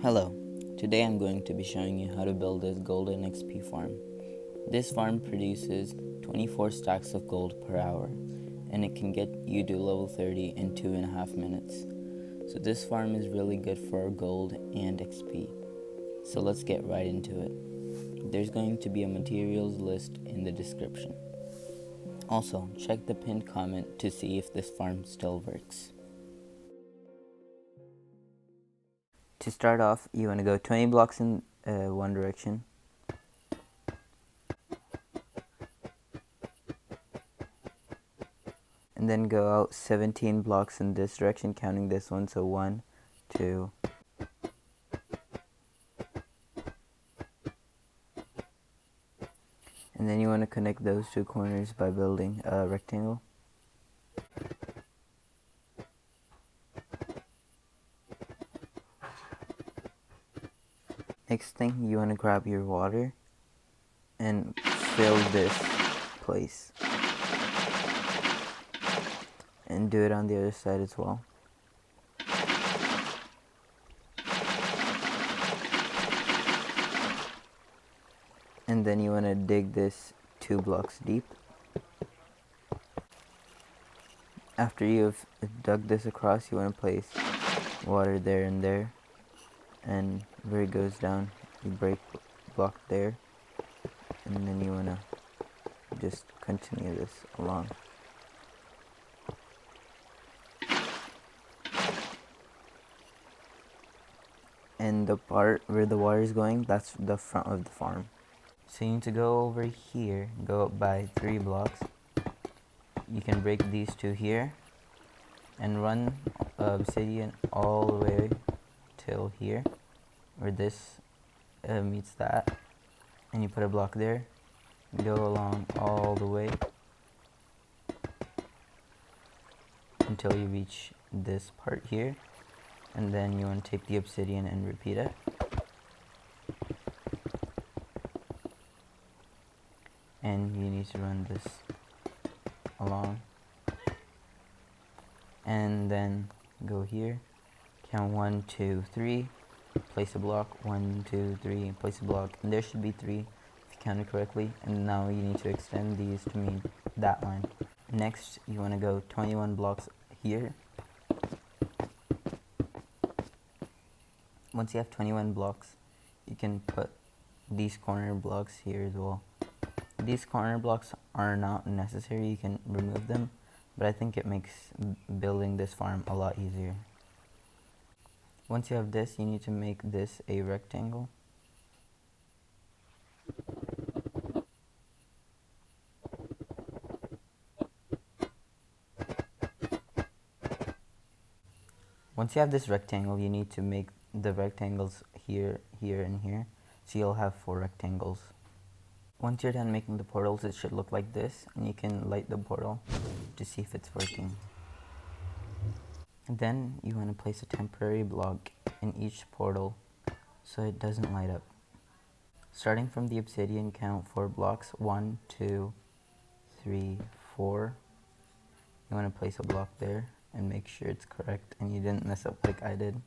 Hello, today I'm going to be showing you how to build this golden XP farm. This farm produces 24 stacks of gold per hour, and it can get you to level 30 in 2.5 minutes. So this farm is really good for gold and XP. So let's get right into it. There's going to be a materials list in the description. Also, check the pinned comment to see if this farm still works. To start off, you want to go 20 blocks in one direction. And then go out 17 blocks in this direction, counting this one. So 1, 2, and then you want to connect those two corners by building a rectangle. Next thing, you want to grab your water and fill this place. And do it on the other side as well. And then you want to dig this 2 blocks deep. After you've dug this across, you want to place water there and there. And where it goes down, you break block there. And then you want to just continue this along. And the part where the water is going, that's the front of the farm. So you need to go over here, go up by 3 blocks. You can break these two here and run obsidian all the way till here, where this meets that. And you put a block there, go along all the way until you reach this part here. And then you want to take the obsidian and repeat it. And you need to run this along. And then go here, count 1, 2, 3, place a block, 1, 2, 3, place a block. And there should be 3 if you counted correctly. And now you need to extend these to meet that line. Next, you want to go 21 blocks here. Once you have 21 blocks, you can put these corner blocks here as well. These corner blocks are not necessary, you can remove them, but I think it makes building this farm a lot easier. Once you have this, you need to make this a rectangle. Once you have this rectangle, you need to make the rectangles here, here, and here, so you'll have 4 rectangles. Once you're done making the portals, it should look like this, and you can light the portal to see if it's working. And then you want to place a temporary block in each portal so it doesn't light up. Starting from the obsidian, count 4 blocks, 1, 2, 3, 4. You want to place a block there and make sure it's correct and you didn't mess up like I did.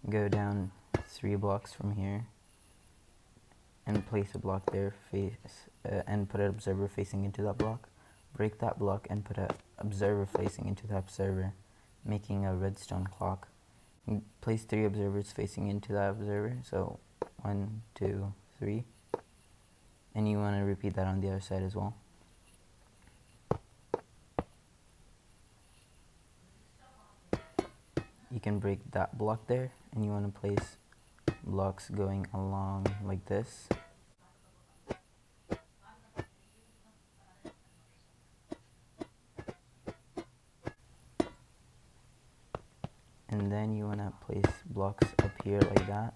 Go down 3 blocks from here and place a block there, and put an observer facing into that block. Break that block and put an observer facing into that observer, making a redstone clock. And place 3 observers facing into that observer, so 1, 2, 3. And you want to repeat that on the other side as well. You can break that block there, and you want to place blocks going along like this. And then you want to place blocks up here like that.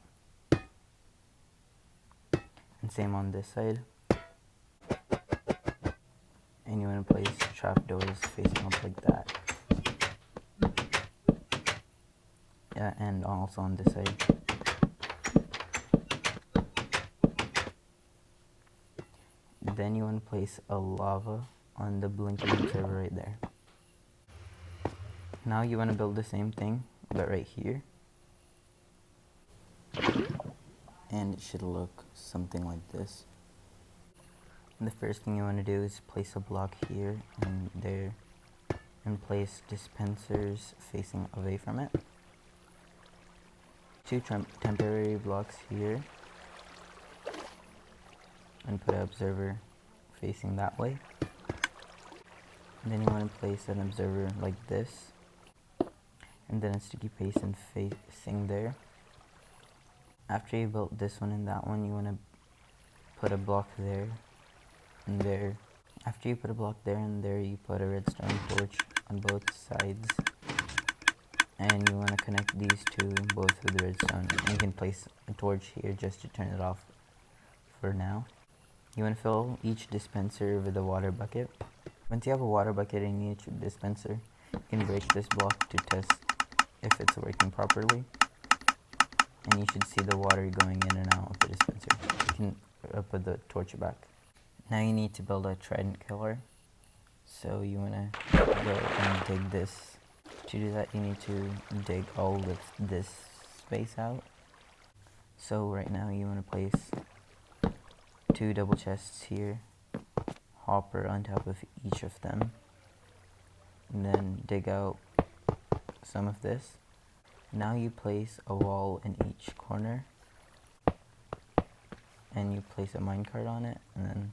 And same on this side. And you want to place trapdoors facing up like that. Yeah, and also on this side. Then you want to place a lava on the blinking observer right there. Now you want to build the same thing, but right here. And it should look something like this. And the first thing you want to do is place a block here and there, and place dispensers facing away from it. Two temporary blocks here, and put an observer facing that way. And then you want to place an observer like this, and then a sticky piston facing there. After you built this one and that one, you want to put a block there and there. After you put a block there and there, you put a redstone torch on both sides, and you want to connect these two both with redstone. And you can place a torch here just to turn it off for now. You want to fill each dispenser with a water bucket. Once you have a water bucket in each dispenser, you can break this block to test if it's working properly. And you should see the water going in and out of the dispenser. You can put the torch back. Now you need to build a trident killer. So you want to go and dig this. To do that, you need to dig all of this space out. So right now you want to place 2 double chests here, hopper on top of each of them, and then dig out some of this. Now you place a wall in each corner, and you place a minecart on it, and then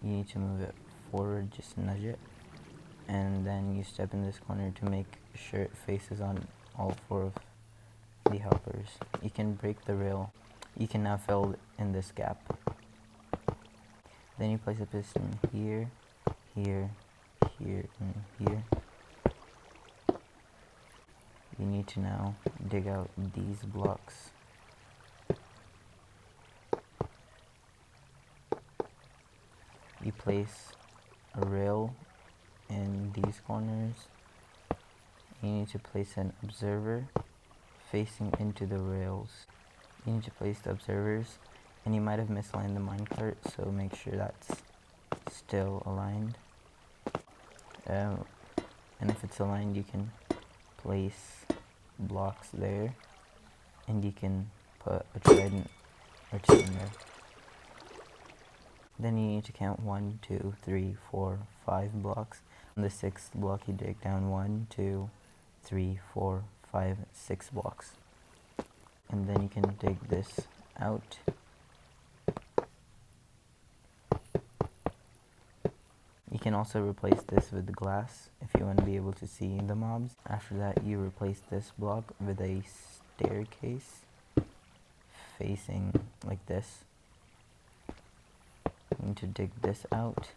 you need to move it forward, just nudge it, and then you step in this corner to make sure it faces on all 4 of the hoppers. You can break the rail. You can now fill in this gap. Then you place a piston here, here, here, and here. You need to now dig out these blocks. You place a rail in these corners. You need to place an observer facing into the rails. You need to place the observers, and you might have misaligned the minecart, so make sure that's still aligned. And if it's aligned, you can place blocks there, and you can put a trident or 2 in there. Then you need to count 1, 2, 3, 4, 5 blocks. On the 6th block, you dig down 1, 2, 3, 4, 5, 6 blocks. And then you can dig this out. You can also replace this with glass if you want to be able to see the mobs. After that, you replace this block with a staircase facing like this. You need to dig this out,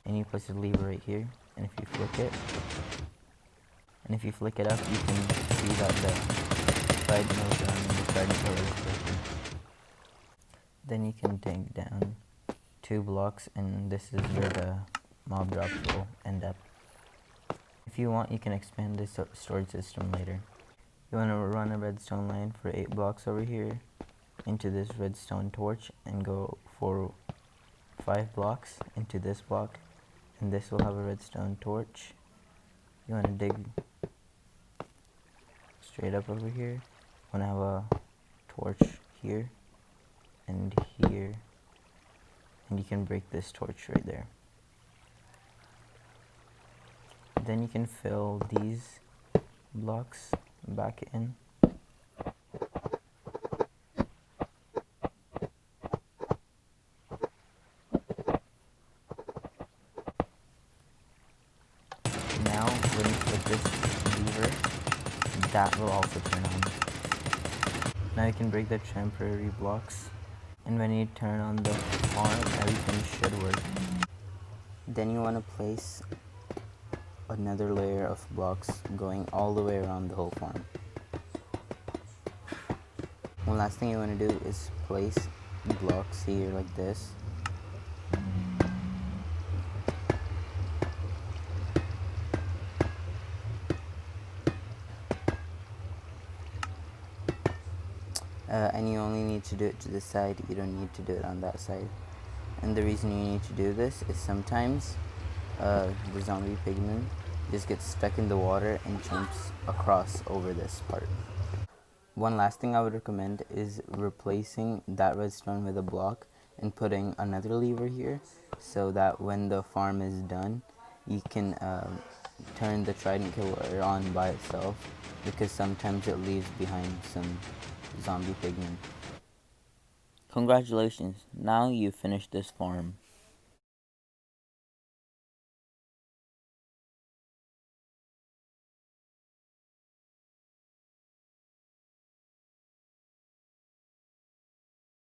and you place a lever right here, and if you flick it up, you can see that the side mills around the trident pillar is working. Then you can dig down 2 blocks, and this is where the mob drops will end up. If you want, you can expand this storage system later. You want to run a redstone line for 8 blocks over here into this redstone torch, and go for 5 blocks into this block, and this will have a redstone torch. You want to dig straight up over here. You want to have a torch here and here, and you can break this torch right there. Then you can fill these blocks back in. Now, when you flip this lever, that will also turn on. Now you can break the temporary blocks, and when you turn on the farm, everything should work. Then you want to place another layer of blocks going all the way around the whole farm. One last thing you want to do is place blocks here like this. And you only need to do it to this side, you don't need to do it on that side. And the reason you need to do this is sometimes the zombie pigmen just gets stuck in the water and jumps across over this part. One last thing I would recommend is replacing that redstone with a block and putting another lever here, so that when the farm is done, you can turn the trident killer on by itself, because sometimes it leaves behind some zombie pigmen. Congratulations, now you've finished this farm.